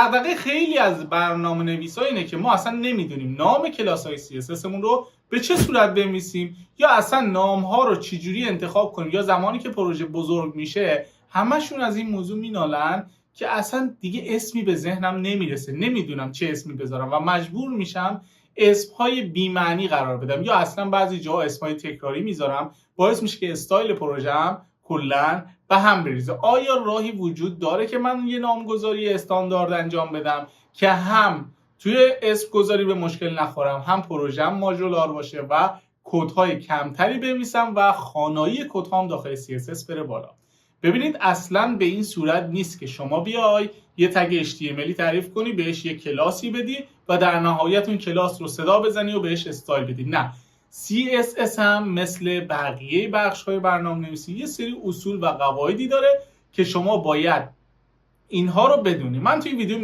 دغدغه خیلی از برنامه‌نویسا اینه که ما اصلا نمیدونیم نام کلاس‌های CSS مون رو به چه صورت بنویسیم یا اصلا نام‌ها رو چجوری انتخاب کنیم، یا زمانی که پروژه بزرگ میشه همشون از این موضوع مینالن که اصلا دیگه اسمی به ذهنم نمیرسه، نمیدونم چه اسمی بذارم و مجبور میشم اسم‌های بی‌معنی قرار بدم، یا اصلا بعضی جاها اسم‌های تکراری میذارم، باعث میشه که استایل پروژه‌ام کلاً به هم بریزه. آیا راهی وجود داره که من یه نامگذاری استاندارد انجام بدم که هم توی اسم گذاری به مشکل نخورم، هم پروژه‌ام ماژولار باشه و کدهای کمتری بنویسم و خوانایی کدهام داخل CSS بره بالا؟ ببینید اصلا به این صورت نیست که شما بیای یه تگ HTML تعریف کنی، بهش یه کلاسی بدی و در نهایت اون کلاس رو صدا بزنی و بهش استایل بدی. نه، CSS هم مثل بقیه بخش‌های برنامه‌نویسی یه سری اصول و قواعدی داره که شما باید اینها رو بدونی. من توی ویدیو